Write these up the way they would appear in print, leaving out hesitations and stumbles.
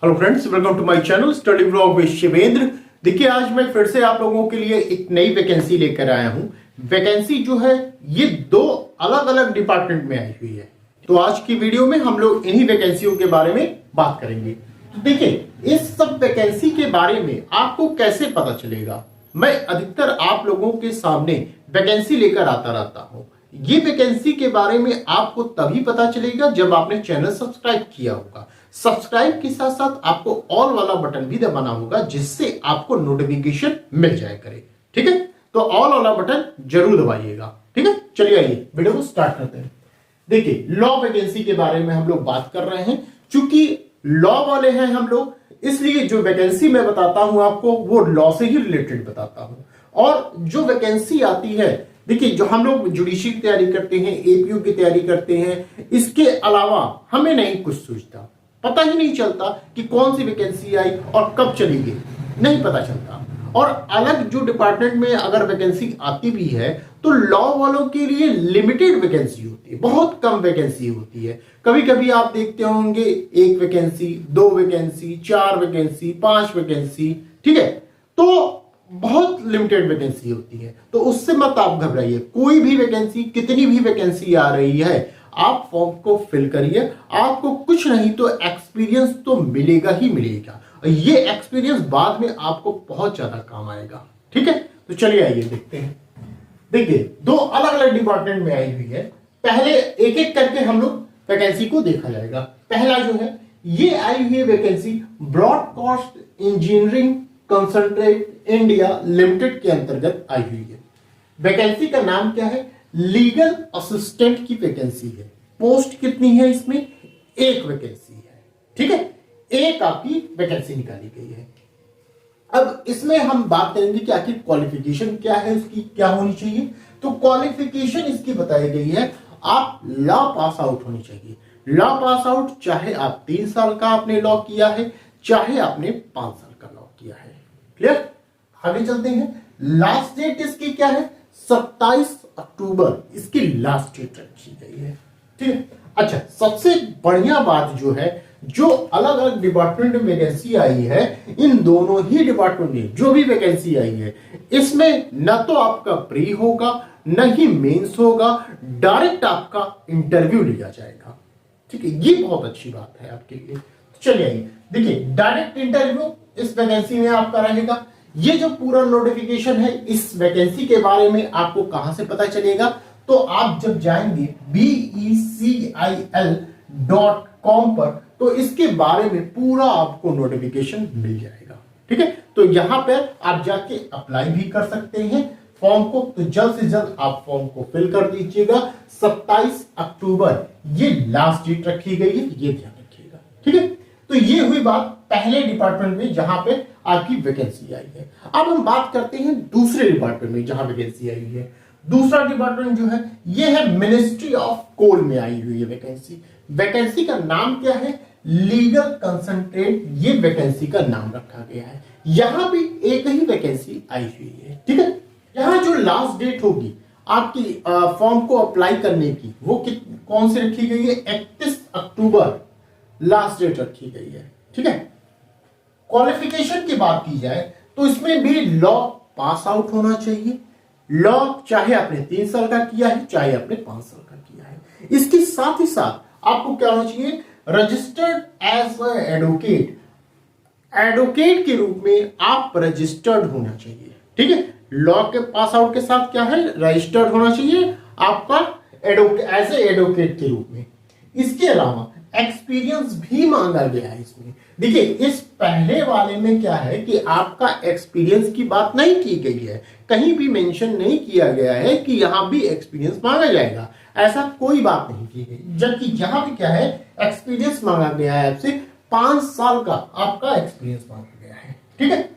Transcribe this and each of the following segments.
Hello friends, welcome to my channel study blog with Shivendra. देखिए, आज मैं फिर से आप लोगों के लिए एक नई वैकेंसी लेकर आया हूं। वैकेंसी जो है ये दो अलग अलग डिपार्टमेंट में आई हुई है। तो आज की वीडियो में हम लोग इन्हीं वैकेंसियों के बारे में बात करेंगे। तो देखिए, इस सब वैकेंसी के बारे में आपको कैसे पता चलेगा। मैं अधिकतर आप लोगों के सामने वैकेंसी लेकर आता रहता हूं। ये वैकेंसी के बारे में आपको तभी पता चलेगा जब आपने चैनल सब्सक्राइब किया होगा। सब्सक्राइब के साथ साथ आपको ऑल वाला बटन भी दबाना होगा, जिससे आपको नोटिफिकेशन मिल जाए करे। ठीक है, तो ऑल वाला बटन जरूर दबाइएगा। ठीक है, चलिए आइए वीडियो को स्टार्ट करते हैं। देखिए, लॉ वैकेंसी के बारे में हम लोग बात कर रहे हैं। चूंकि लॉ वाले हैं हम लोग, इसलिए जो वैकेंसी मैं बताता हूं आपको वो लॉ से ही रिलेटेड बताता हूं। और जो वैकेंसी आती है, देखिए, जो हम लोग जुडिशरी की तैयारी करते हैं, एपीयू की तैयारी करते हैं, इसके अलावा हमें नहीं कुछ सूझता, पता ही नहीं चलता कि कौन सी वैकेंसी आई और कब चली गई, नहीं पता चलता। और अलग जो डिपार्टमेंट में अगर वैकेंसी आती भी है तो लॉ वालों के लिए लिमिटेड वैकेंसी होती है, बहुत कम वैकेंसी होती है। कभी कभी आप देखते होंगे एक वैकेंसी, दो वैकेंसी, चार वैकेंसी, पांच वैकेंसी। ठीक है, तो बहुत लिमिटेड वैकेंसी होती है। तो उससे मत आप घबराइए। कोई भी वैकेंसी, कितनी भी वैकेंसी आ रही है, आप फॉर्म को फिल करिए। आपको कुछ नहीं तो एक्सपीरियंस तो मिलेगा ही मिलेगा। ये एक्सपीरियंस बाद में आपको बहुत ज्यादा काम आएगा। ठीक है, तो चलिए आइए देखते हैं। देखिए, दो अलग अलग डिपार्टमेंट में आई हुई है। पहले एक एक करके हम लोग वैकेंसी को देखा जाएगा। पहला जो है, ये आई हुई है vacancy broadcast engineering consultant India limited के अंतर्गत आई हुई है। वैकेंसी का नाम क्या है? लीगल असिस्टेंट की वैकेंसी है। पोस्ट कितनी है इसमें? एक वैकेंसी है। ठीक है, एक आपकी वैकेंसी निकाली गई है। अब इसमें हम बात करेंगे कि आखिर क्वालिफिकेशन क्या है, उसकी क्या होनी चाहिए। तो क्वालिफिकेशन इसकी बताई गई है, आप लॉ पास आउट होनी चाहिए। लॉ पास आउट, चाहे आप 3 साल का आपने लॉ किया है, चाहे आपने 5 साल का लॉ किया है। क्लियर? आगे चलते हैं। लास्ट डेट इसकी क्या है? 27 अक्टूबर इसकी लास्ट डेट रखी गई है। ठीक है, अच्छा, सबसे बढ़िया बात जो है, जो अलग अलग डिपार्टमेंट में वैकेंसी आई है, इन दोनों ही डिपार्टमेंट में जो भी वैकेंसी आई है, इसमें न तो आपका प्री होगा, न ही मेंस होगा, डायरेक्ट आपका इंटरव्यू लिया जाएगा। ठीक है, ये बहुत अच्छी बात है आपके लिए। चलिए आइए देखिए, डायरेक्ट इंटरव्यू इस वैकेंसी में आपका रहेगा। ये जो पूरा नोटिफिकेशन है इस वैकेंसी के बारे में आपको कहां से पता चलेगा? तो आप जब जाएंगे becil.com पर, तो इसके बारे में पूरा आपको नोटिफिकेशन मिल जाएगा। ठीक है, तो यहां पर आप जाके अप्लाई भी कर सकते हैं फॉर्म को। तो जल्द से जल्द आप फॉर्म को फिल कर दीजिएगा। 27 अक्टूबर ये लास्ट डेट रखी गई है, ये ध्यान रखिएगा। ठीक है, तो ये हुई बात पहले डिपार्टमेंट में जहां पे आपकी वैकेंसी आई है। अब हम बात करते हैं दूसरे डिपार्टमेंट में जहां वैकेंसी आई है। दूसरा डिपार्टमेंट जो है, ये है मिनिस्ट्री ऑफ कोल में आई हुई है वैकेंसी। वैकेंसी का नाम क्या है? लीगल कंसल्टेंट, ये वैकेंसी का नाम रखा गया है। यहां भी एक ही वैकेंसी आई हुई है। ठीक है, यहां जो लास्ट डेट होगी आपकी फॉर्म को अप्लाई करने की, वो कौन सी रखी गई है? 31 अक्टूबर लास्ट डेट रखी गई है। ठीक है, क्वालिफिकेशन की बात की जाए तो इसमें भी लॉ पास आउट होना चाहिए। लॉ चाहे आपने 3 साल का किया है, चाहे आपने 5 साल का किया है। इसके साथ ही साथ आपको क्या होना चाहिए? रजिस्टर्ड एज एडवोकेट, एडवोकेट के रूप में आप रजिस्टर्ड होना चाहिए। ठीक है, लॉ के पास आउट के साथ क्या है? रजिस्टर्ड होना चाहिए आपका एज एडवोकेट के रूप में। इसके अलावा एक्सपीरियंस भी मांगा गया है इसमें। देखिए, इस पहले वाले में क्या है कि आपका एक्सपीरियंस की बात नहीं की गई है, कहीं भी मेंशन नहीं किया गया है कि यहां भी एक्सपीरियंस मांगा जाएगा, ऐसा कोई बात नहीं की गई। जबकि यहां भी क्या है? एक्सपीरियंस मांगा गया है आपसे, 5 साल का आपका एक्सपीरियंस मांगा गया है। ठीक है,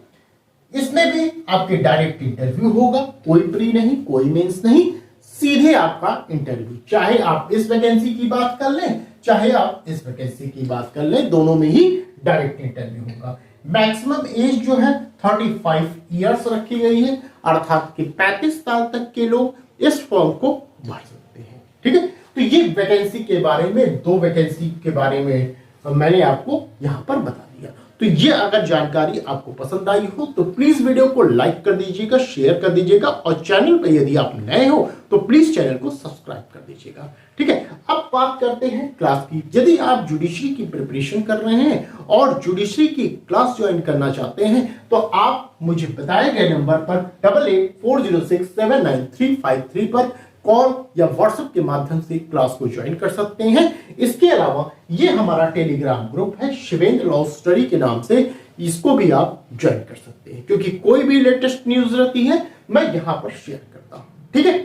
इसमें भी आपके डायरेक्ट इंटरव्यू होगा, कोई प्री नहीं, कोई मेंस नहीं, सीधे आपका इंटरव्यू। चाहे आप इस वैकेंसी की बात कर लें, चाहे आप इस वैकेंसी की बात कर लें, दोनों में ही डायरेक्ट इंटरव्यू होगा। मैक्सिमम एज जो है 35 इयर्स रखी गई है, अर्थात कि 35 साल तक के लोग इस फॉर्म को भर सकते हैं। ठीक है, तो ये वैकेंसी के बारे में, दो वैकेंसी के बारे में मैंने आपको यहां पर बता दिया। तो ये अगर जानकारी आपको पसंद आई हो तो प्लीज वीडियो को लाइक कर दीजिएगा, शेयर कर दीजिएगा और चैनल पर यदि आप नए हो तो प्लीज चैनल को सब्सक्राइब कर दीजिएगा। ठीक है, अब बात करते हैं क्लास की। यदि आप जुडिशरी की प्रिपरेशन कर रहे हैं और जुडिशरी की क्लास ज्वाइन करना चाहते हैं तो आप मुझे बताए गए नंबर पर 8840679353 पर कॉल या व्हाट्सएप के माध्यम से क्लास को ज्वाइन कर सकते हैं। इसके अलावा ये हमारा टेलीग्राम ग्रुप है शिवेंद्र लॉ स्टडी के नाम से, इसको भी आप ज्वाइन कर सकते हैं क्योंकि कोई भी लेटेस्ट न्यूज रहती है मैं यहां पर शेयर करता हूं। ठीक है,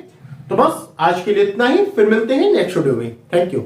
तो बस आज के लिए इतना ही, फिर मिलते हैं नेक्स्ट वीडियो में। Thank you.